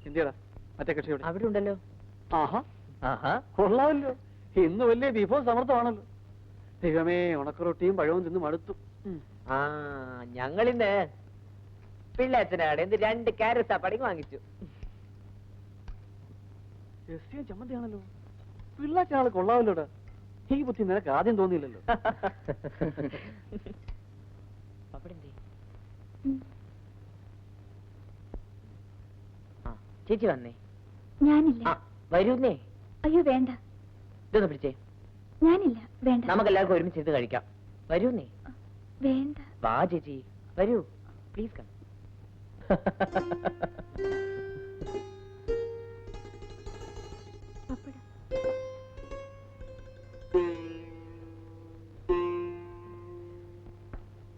എന്തിയടാ മറ്റേ കക്ഷിയോട്? അവിടെ ഉണ്ടല്ലോ. ആഹാ ആഹാ, കൊള്ളാമല്ലോ. ഇന്ന് വലിയ വിഭവ സമർത്ഥമാണല്ലോ. ദൈവമേ, ഉണക്കറൊട്ടിയും പഴവും തിന്ന് മടുത്തു. ആ, ഞങ്ങളിന്ന് പിള്ളേച്ചനാടെ 2 കാരറ്റ് സാപ്പാടി വാങ്ങിച്ചു. ചമ്മന്തിയാണല്ലോ. പിള്ളേച്ചാള് കൊള്ളാമല്ലോടാ. ഈ ബുദ്ധി നിനക്ക് ആദ്യം തോന്നിയില്ലല്ലോ. ചേച്ചി വന്നേ? ഞാനില്ല. വരൂന്നേ. അയ്യോ വേണ്ട. ഇതൊന്ന് പിടിച്ചേ. ഞാനില്ല, വേണ്ട. നമുക്ക് എല്ലാവർക്കും ഒരുമിച്ച് ഇത് കഴിക്കാം. വരൂന്നേ. വേണ്ട. വാ ചേച്ചി, വരൂ പ്ലീസ് കം.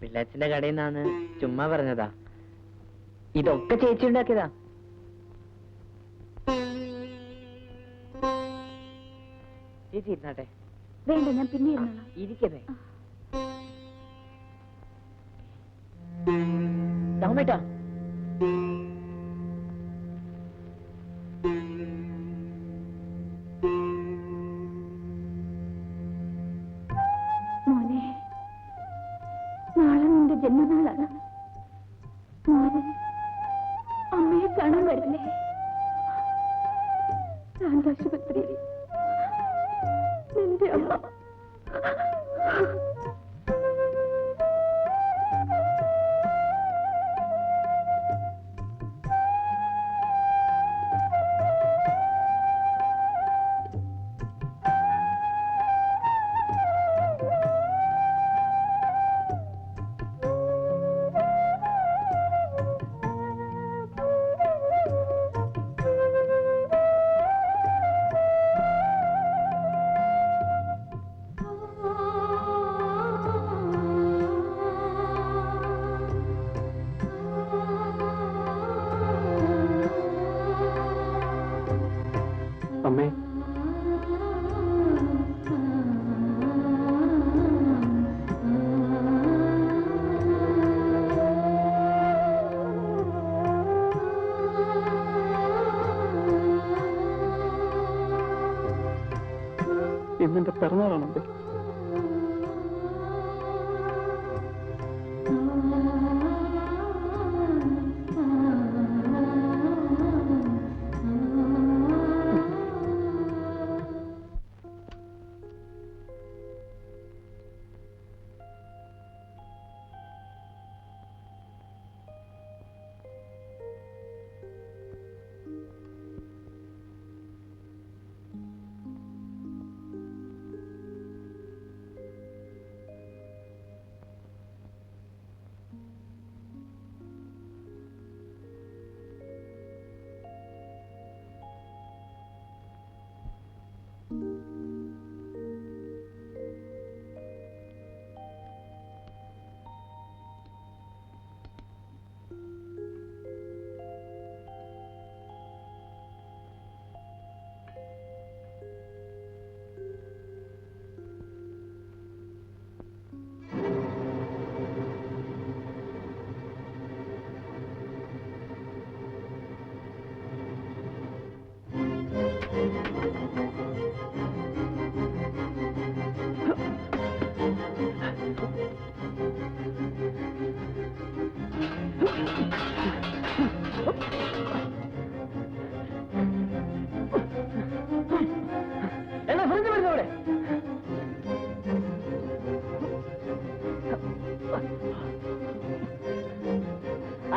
പിള്ളേച്ചന്റെ കടയിൽ നിന്നാണ്, ചുമ്മാ പറഞ്ഞതാ. ഇതൊക്കെ ചേച്ചി ഉണ്ടാക്കിയതാ. ചേച്ചി ഇരുന്നാട്ടെ. വേണ്ട, ഞാൻ പിന്നെ ഇരുന്നോളാം. ഇരിക്കതേ. രാമേട്ടാ, മോനെ, നാളെ നിന്റെ ജന്മനാളാണ്. മോനെ അമ്മയെ കാണാൻ വരില്ലേ? ശാന്താശുപത്രിയിൽ നിന്റെ അമ്മ. അമ്മേ, ഇന്നെന്റെ പിറന്നാളാണമ്മേ.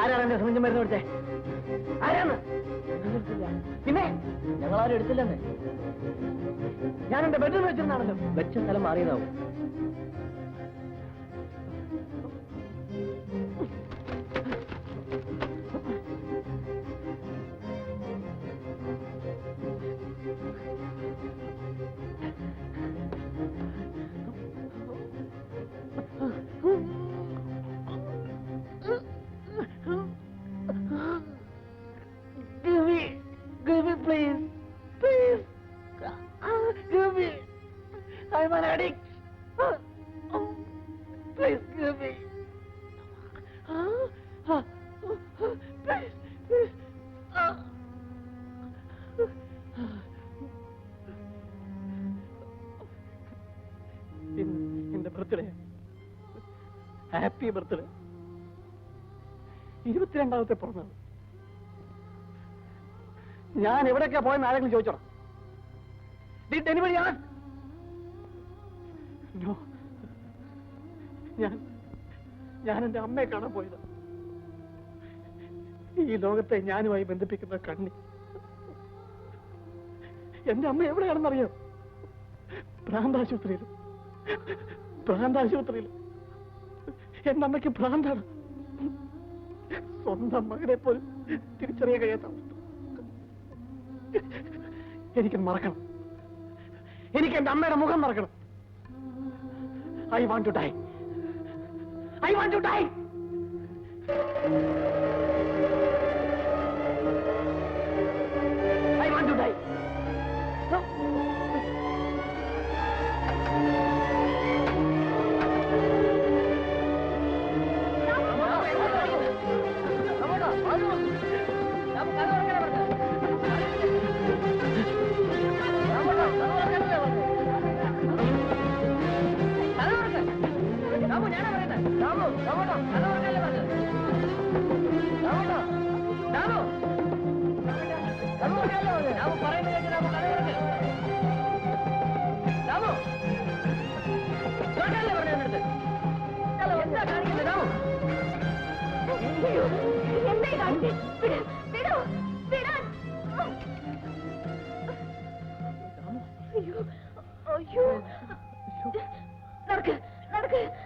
ആരാണ് എന്റെ ഫ്രഞ്ച് മരുന്ന് കൊടുത്തേ? ആരാണ്? പിന്നെ ഞങ്ങളാരും എടുത്തില്ലെന്ന്. ഞാൻ എന്റെ ബെഡ്റൂം വെച്ചിരുന്നാണല്ലോ. വെച്ച സ്ഥലം മാറിയതാവും. Give me, please. Please. Give me. I'm an addict. Please give me. Please, please. Birthday. Happy birthday. 22ാമത്തെ പിറന്നാൾ. ഞാൻ എവിടെയൊക്കെയാ പോയെന്ന് ആരെങ്കിലും ചോദിച്ചോടാ? Did anybody ask? No. ഞാൻ എന്റെ അമ്മയെ കാണാൻ പോയത്. ഈ ലോകത്തെ ഞാനുമായി ബന്ധിപ്പിക്കുന്ന കണ്ണി. എന്റെ അമ്മ എവിടെയാണെന്നറിയോ? ഭ്രാന്താശുപത്രിയിൽ. എന്റെ അമ്മയ്ക്ക് ഭ്രാന്താണ്. സ്വന്തം മകനെ പോലും തിരിച്ചറിയാൻ കഴിയാത്ത അവസ്ഥ. എനിക്കത് മറക്കണം. എനിക്ക് എന്റെ അമ്മയുടെ മുഖം മറക്കണം. I want to die. I want to die. I want to die. No.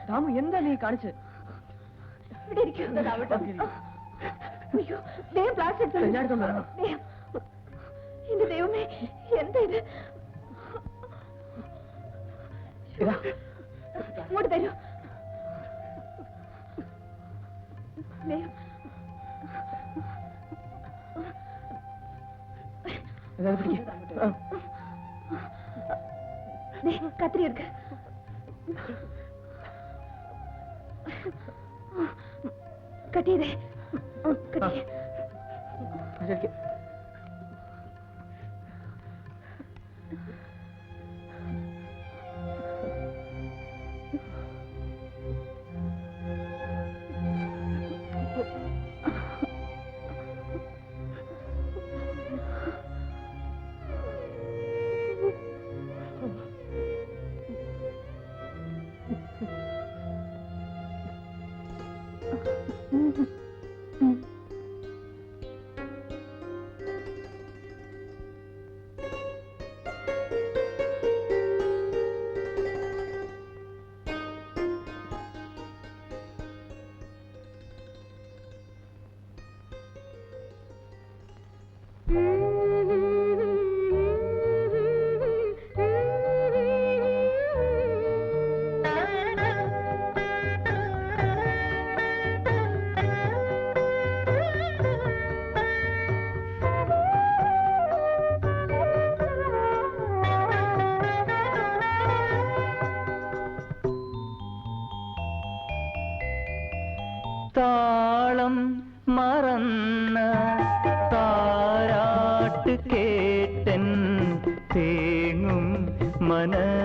Ramu, എന്താ നീ കാണിച്ചത്? എന്റെ ദൈവമേ, എന്താ ഇത്? ഇങ്ങോട്ട് തരൂ. കത്തിരി എടുക്ക. കട്ട് ചെയ്തേ. താളം മറന്ന താരാട്ട് കേട്ടൻ തേങ്ങും മനസ്സിനൊരാന്തോളനം.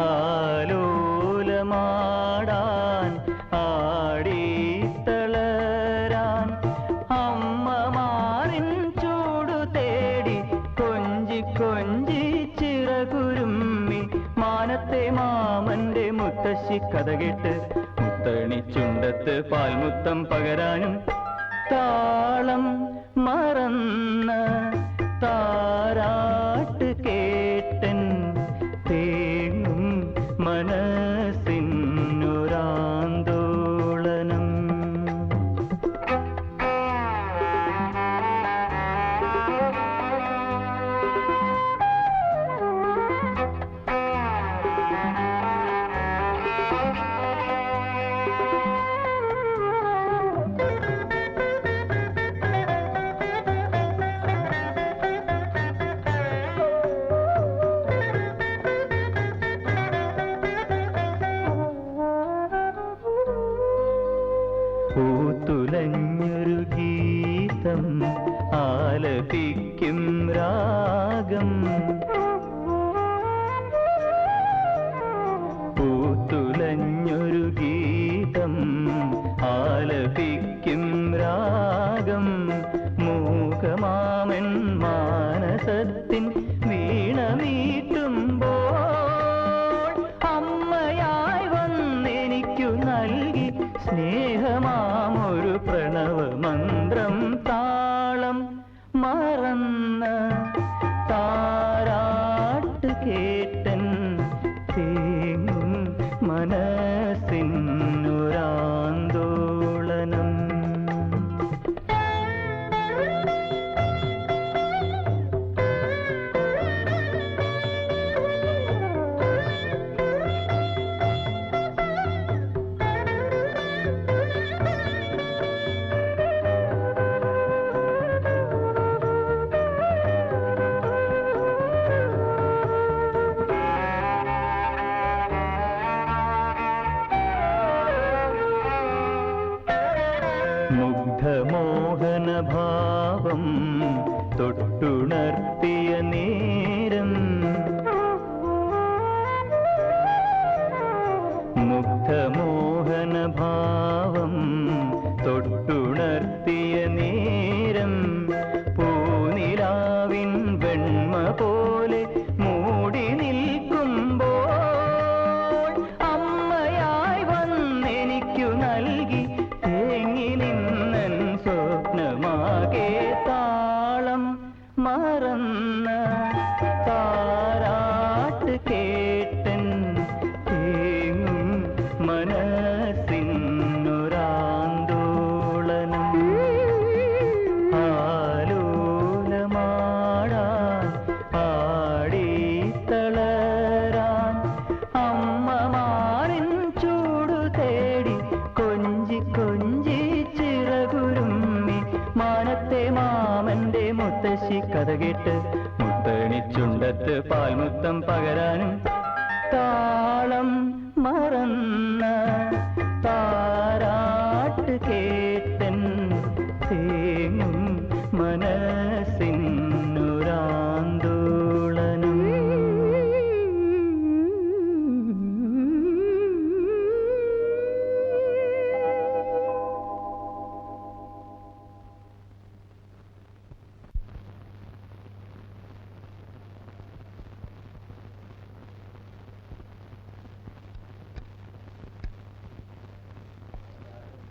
ആലോലമാടാൻ ആടിത്തളരാൻ അമ്മമാരിൻ ചൂടു തേടി കൊഞ്ചി കൊഞ്ചി ചിറകുരുമ്മി മാനത്തെ മാമന്റെ മുത്തശ്ശി കഥ കേട്ട് മുത്തണി ചുണ്ടത്ത് പാൽമുത്തം പകരാനും. താളം മറന്ന താരാട്ട് കേട്ടൻ തേങ്ങും മനസ്സിനൊരാന്തോളനം. പൂത്തുലഞ്ഞൊരു ഗീതം ആലപിക്കും രാഗം സ്വരത്തിൻ വീണ മീട്ടുമ്പോൾ അമ്മയായി വന്നെനിക്കു നൽകി സ്നേഹമാമൊരു പ്രണവമന്ത്രം താളം മറന്ന താരാട്ട് കേട്ടൻ തേങ്ങും മനസ്സിനൊരാന്തോളനം. മുഗ്ധമോഹനഭാവം തൊട്ടുണർത്തിയ നേരം മുഗ്ധമോഹനഭാവം തൊട്ടുണർത്തിയ നേരം പൂനിലാവിൻ വെണ്മ പോലെ മൂടി നിൽക്കുമ്പോൾ അമ്മയായി വന്നെനിക്കു നൽകി തേങ്ങി നിന്നൻ സ്വപ്നമാകെ താളം മറന്ന താരാട്ട് കേട്ടൻ തേങ്ങും മനസ്സിനൊരാന്തോളനം. ആലോലമാടാൻ ആടിത്തളരാൻ അമ്മമാരിൻ ചൂടു തേടി കൊഞ്ചി കൊഞ്ചി ചിറകുരുമ്മി മാനത്തെ മാമന്റെ മുത്തശ്ശി കഥ കേട്ട് മുത്തണിച്ചുണ്ടത്ത് പാൽമുത്തം പകരാനും താളം മറന്ന താരാട്ട് കേട്ടൻ തേങ്ങും മനസ്സിനൊരാന്തോളനം.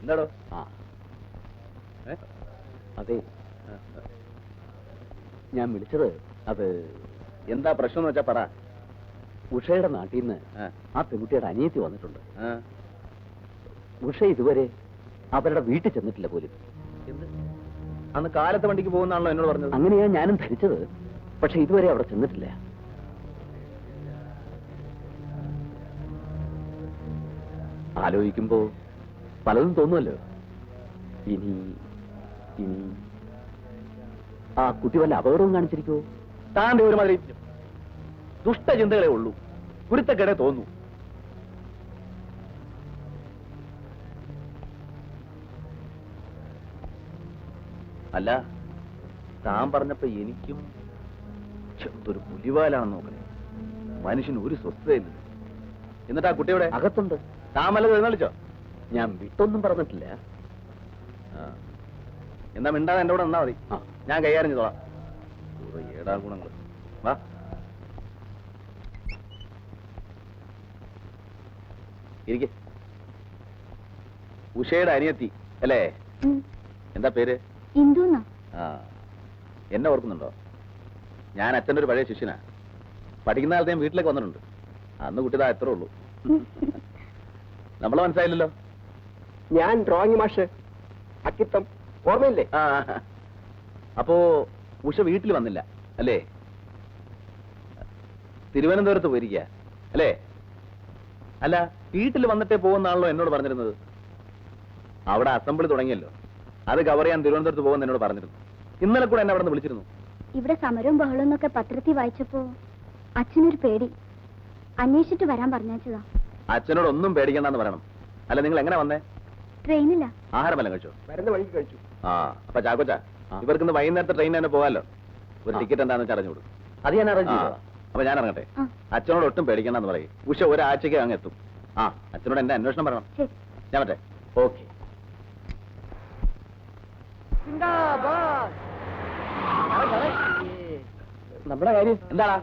എന്താടോ? അതെ, ഞാൻ വിളിച്ചത് അത് എന്താ പ്രശ്നം എന്ന് വെച്ചാ പറ. ഉഷയുടെ നാട്ടിൽ നിന്ന് ആ പെൺകുട്ടിയുടെ അനിയത്തി വന്നിട്ടുണ്ട്. ഉഷ ഇതുവരെ അവരുടെ വീട്ടിൽ ചെന്നിട്ടില്ല പോലും. അന്ന് കാലത്തെ വണ്ടിക്ക് പോകുന്നാണല്ലോ എന്നോട് പറഞ്ഞത്. അങ്ങനെയാ ഞാനും ധരിച്ചത്. പക്ഷെ ഇതുവരെ അവിടെ ചെന്നിട്ടില്ല. ആലോചിക്കുമ്പോ പലതും തോന്നുമല്ലോ. ഇനി ഇനി ആ കുട്ടി വല്ല അപകടവും കാണിച്ചിരിക്കുമോ? താന്റെ ഒരുമാതിരി ദുഷ്ടചിന്തകളെ ഉള്ളൂ, കുരുത്തക്കേടെ തോന്നു. അല്ല, താൻ പറഞ്ഞപ്പോ എനിക്കും എന്തൊരു പുലിവാലാണെന്ന് നോക്കണേ. മനുഷ്യന് ഒരു സ്വസ്ഥതയില്ല. എന്നിട്ട് ആ കുട്ടിയുടെ അകത്തുണ്ട്. താൻ വല്ലതും എഴുന്നള്ളിച്ചോ? ഞാൻ വിട്ടൊന്നും പറഞ്ഞിട്ടില്ല. എന്നാ മിണ്ടാതെ എന്റെ കൂടെ നിന്നാ മതി. ആ. ഞാൻ കൈകാര്യം ചെയ്തോളാം. ഏടാ ഗുണങ്ങൾ. വാ. ഇരിക്കെ. ഉഷയുടെ അനിയത്തി അല്ലേ? എന്താ പേര്? ഇന്ദുന്നാ. ആ, എന്നെ ഓർക്കുന്നുണ്ടോ? ഞാൻ അച്ഛൻ്റെ ഒരു പഴയ ശിഷ്യനാ. പഠിക്കുന്ന കാലത്ത് ഞാൻ വീട്ടിലേക്ക് വന്നിട്ടുണ്ട്. അന്ന് കുട്ടിതാ എത്ര ഉള്ളൂ. നമ്മളെ മനസ്സിലായില്ലല്ലോ. ഞാൻ ഡ്രോയിങ് മാഷ് അക്കിത്തം, ഓർമ്മയില്ലേ? ആ, അപ്പോ ഉഷ വീട്ടിൽ വന്നില്ല അല്ലേ? തിരുവനന്തപുരത്ത് പോയിരിക്കുക അല്ലേ? അല്ല, വീട്ടിൽ വന്നിട്ടേ പോകുന്നാണല്ലോ എന്നോട് പറഞ്ഞിരുന്നത്. അവിടെ അസംബ്ലി തുടങ്ങിയല്ലോ, അത് കവർ ചെയ്യാൻ തിരുവനന്തപുരത്ത് പോകുന്ന എന്നോട് പറഞ്ഞിരുന്നു. ഇന്നലെ കൂടെ എന്നെ അവിടെ നിന്ന് വിളിച്ചിരുന്നു. ഇവിടെ സമരവും ബഹളവും എന്നൊക്കെ പത്രത്തിൽ വായിച്ചപ്പോ അച്ഛനൊരു പേടി. അന്വേഷിച്ചിട്ട് വരാൻ പറഞ്ഞാച്ചതാ. അച്ഛനോട് ഒന്നും പേടിക്കണ്ടെന്ന് പറയണം. അല്ല, നിങ്ങൾ എങ്ങനെ വന്നേ? ട്രെയിനില്ല. ആഹാരം വല്ലതും കഴിച്ചോ? വരുന്ന വഴിക്ക് കഴിച്ചു. ആ, അപ്പൊ ചാക്കോച്ച, ഇവർക്കിന്ന് വൈകുന്നേരത്തെ ട്രെയിൻ തന്നെ പോകാമല്ലോ. ഒരു ടിക്കറ്റ് എന്താണെന്ന് വെച്ചാൽ അറിഞ്ഞു കൊടുക്കും. അത് ഞാൻ അറേഞ്ച് ചെയ്തതാ. അപ്പൊ ഞാൻ ഇറങ്ങട്ടെ. ആ. അച്ഛനോട് ഒട്ടും പേടിക്കണ്ടെന്ന് പറയും. ഉഷ ഒരാഴ്ചക്ക് അങ്ങ് എത്തും. ആ, അച്ഛനോട് എന്റെ അന്വേഷണം പറയണം. ശരി. ഞാൻ പറ്റേ? ഓക്കെ. നമ്മുടെ കാര്യം എന്താടാ?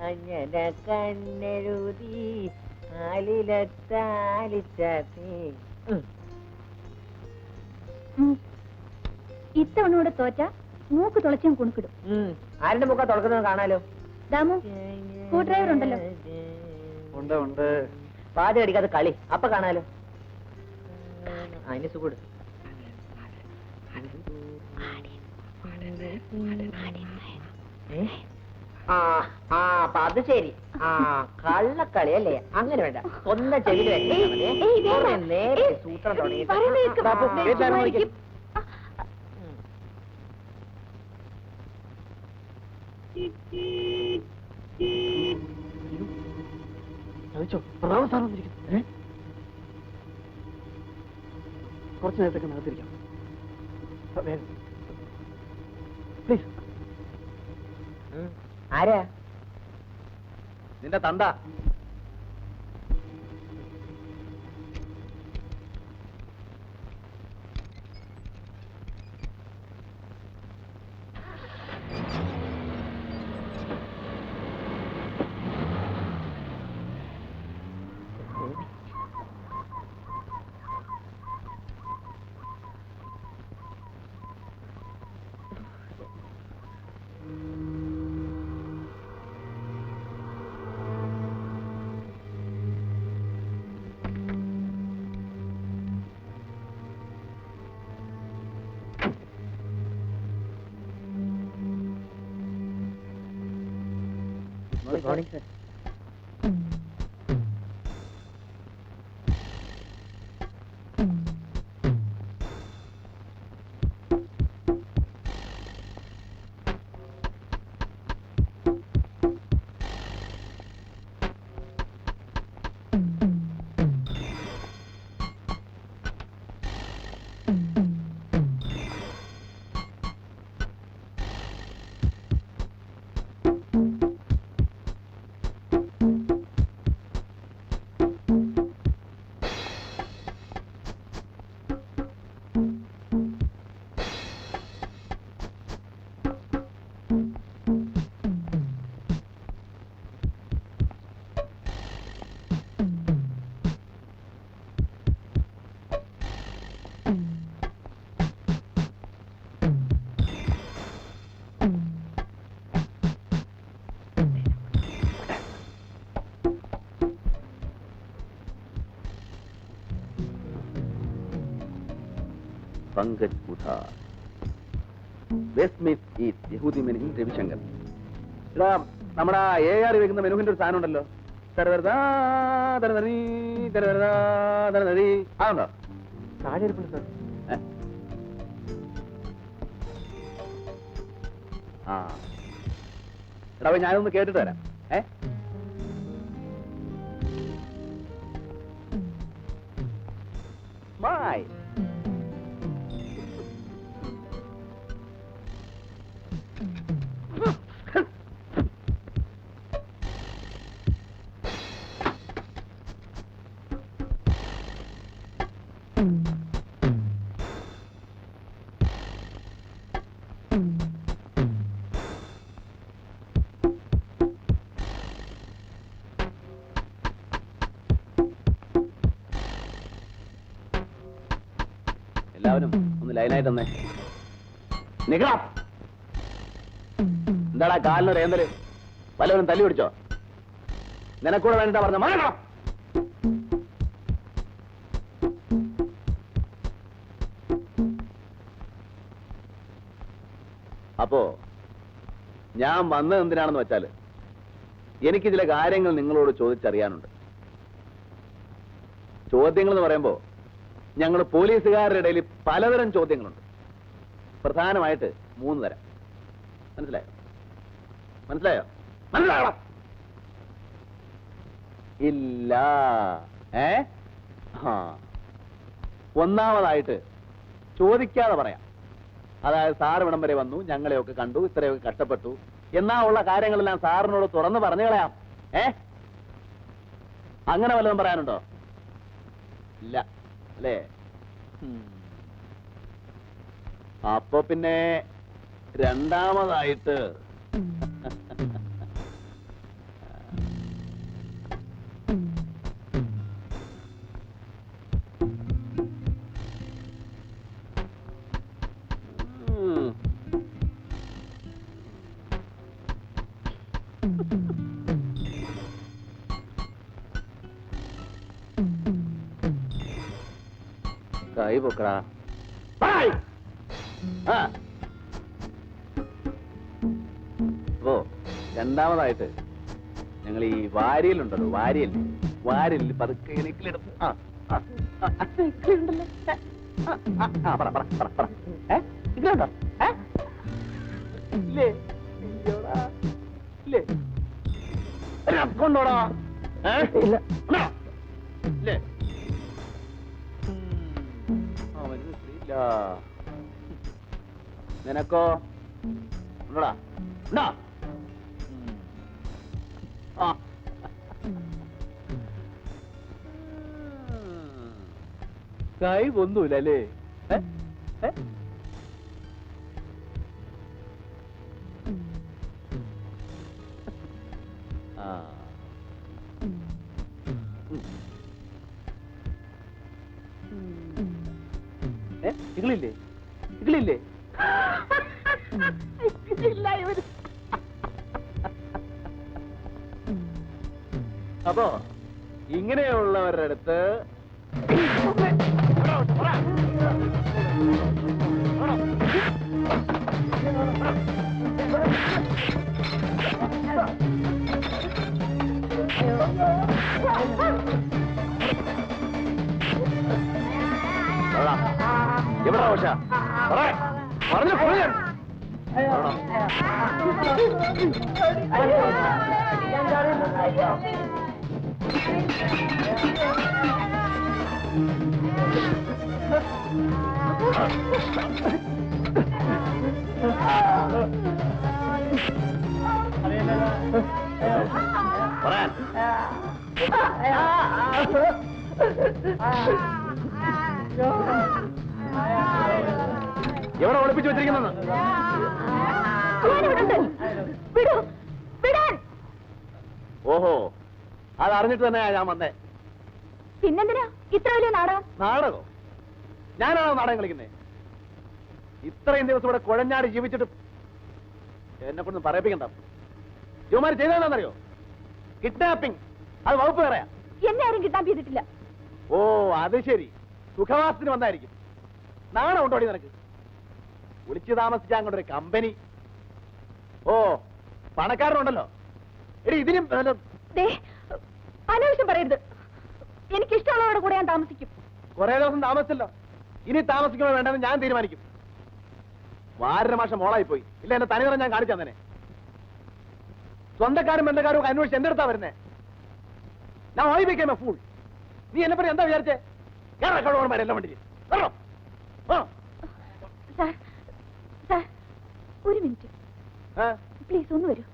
അങ്ങനെ കണ്ണെഴുതി ആലിലത്താലിച്ചാത്തി. ഇത്തവണ തോറ്റ മൂക്ക് തുളച്ചും കുണുക്കിടും. ആരുടെ മുഖ തുറക്കുന്നത് കാണാലോ. ദാമു, സ്ക്രൂ ഡ്രൈവർ ഉണ്ടല്ലോ. ഉണ്ട് ഉണ്ട്. പാതി അടിക്കാതെ കളി അപ്പൊ കാണാലോ. അതിന് സുഖം. അപ്പൊ അത് ശരി. കള്ളക്കളി അല്ലേ? അങ്ങനെ വേണ്ട, സ്വന്തം ചെവിയിൽ നേരെ സൂത്രം തുടങ്ങി. കുറച്ചു നേരത്തേക്ക് നടത്തിരിക്കാം. പ്ലീസ്. ആരാ? നിന്റെ തണ്ട. Good morning, sir. पंकज उधार വെസ്റ്റ് മീറ്റ് ഈറ്റ് യഹൂദി മെനു രവിശങ്കർ. ഇതാ നമ്മുടെ AR വെക്കുന്ന മെനുവിന്റെ ഒരു സാധനം ഉണ്ടല്ലോ. ആണോ? താഴെ ഇരിപ്പുണ്ട് സാർ. ആ എടാ ഞാനൊന്ന് കേട്ടിട്ട് വരാം. ബൈ. എല്ലാവരും ഒന്ന് ലൈനായിട്ട് തന്നെ നിക്കണം. എന്താടാ കാലിനൊരു ഏന്തല്? വല്ലവരും തല്ലി പിടിച്ചോ? നിനക്കൂടെ വേണ്ടിട്ടാ പറഞ്ഞ മാറണം. അപ്പോ ഞാൻ വന്നത് എന്തിനാണെന്ന് വെച്ചാല് എനിക്ക് ചില കാര്യങ്ങൾ നിങ്ങളോട് ചോദിച്ചറിയാനുണ്ട്. ചോദ്യങ്ങൾ എന്ന് പറയുമ്പോ ഞങ്ങൾ പോലീസുകാരുടെ ഇടയിൽ പലതരം ചോദ്യങ്ങളുണ്ട്. പ്രധാനമായിട്ട് 3 തരം. മനസ്സിലായോ? മനസ്സിലായോ? മനസ്സിലായോ? ഇല്ല. ഒന്നാമതായിട്ട് ചോദിക്കാതെ പറയാം. അതായത് സാർ ഇവിടം വരെ വന്നു, ഞങ്ങളെയൊക്കെ കണ്ടു, ഇത്രയൊക്കെ കഷ്ടപ്പെട്ടു എന്നാ ഉള്ള കാര്യങ്ങളെല്ലാം സാറിനോട് തുറന്ന് പറഞ്ഞു കളയാം. അങ്ങനെ വല്ലതും പറയാനുണ്ടോ? ഇല്ല അല്ലേ? അപ്പൊ പിന്നെ രണ്ടാമതായിട്ട് കൈ പൊക്കടാ. ഓ രണ്ടാമതായിട്ട് ഞങ്ങൾ ഈ വാരിയലുണ്ടല്ലോ, വാരിയലിൽ പതുക്കെ ഇണക്കിലിടും. ഇതുണ്ടോ? ഇല്ലേ? ഇല്ലേ? കൊണ്ടോടാ. ഇല്ലേ? നിനക്കോ ഉണ്ടോടാ? ഉണ്ടോ? കൈ ഒന്നുമില്ല അല്ലേ? ഇകളില്ലേ? ഇകളില്ലേ? അപ്പോ ഇങ്ങനെയുള്ളവരുടെ അടുത്ത് എവിടെ ഓഷ പറഞ്ഞു കൊള്ളു. പറയാൻ എവിടെ ഒളിപ്പിച്ചു വെച്ചിരിക്കുന്നത്? ഓഹോ, അതറിഞ്ഞിട്ട് തന്നെയാ ഞാൻ വന്നേ. പിന്നെന്തിനാ ഇത്ര വലിയ നാടകം? നാടകോ? ഞാനാണോ നാടകം കളിക്കുന്നേ? ഇത്രയും ദിവസം ഇവിടെ കുഴഞ്ഞാടി ജീവിച്ചിട്ട് എന്നെ കൊണ്ടൊന്നും പറയിപ്പിക്കണ്ട. യുവമാര് ചെയ്തതാണെന്നറിയോ? കിഡ്നാപ്പിംഗ്. അത് വകുപ്പ് പറയാ. എന്നെ ആരും കിഡ്നാപ്പ് ചെയ്തിട്ടില്ല. ഓ അത് ശരി, സുഖവാസത്തിന് വന്നായിരിക്കും. നാണം ഉണ്ടോടി നിനക്ക്? വിളിച്ചു താമസിച്ചാൽ അങ്ങോട്ടൊരു കമ്പനി. ഓ പണക്കാരനുണ്ടല്ലോ. എടി ഇതിനും അനാവശ്യം പറയരുത്. എനിക്കിഷ്ടമുള്ളവരുടെ കൂടെ ഞാൻ താമസിക്കും. കുറെ ദിവസം താമസിച്ചല്ലോ, ഇനി താമസിക്കണോ വേണ്ടെന്ന് ഞാൻ തീരുമാനിക്കും. വാരര മാസം മോളായി പോയി. ഇല്ല എന്റെ തനിനിറം ഞാൻ കാണിച്ചു തന്നെ. സ്വന്തക്കാരും ബന്ധക്കാരും ഒക്കെ അന്വേഷിച്ച് എന്റെ അടുത്താ വരുന്നേ. ഞാൻ ഓയി became a fool. നീ എന്നെ പറ്റി എന്താ വിചാരിച്ചേ? എല്ലാം വണ്ടി സാർ, ഒരു മിനിറ്റ് പ്ലീസ് ഒന്ന് വരൂ.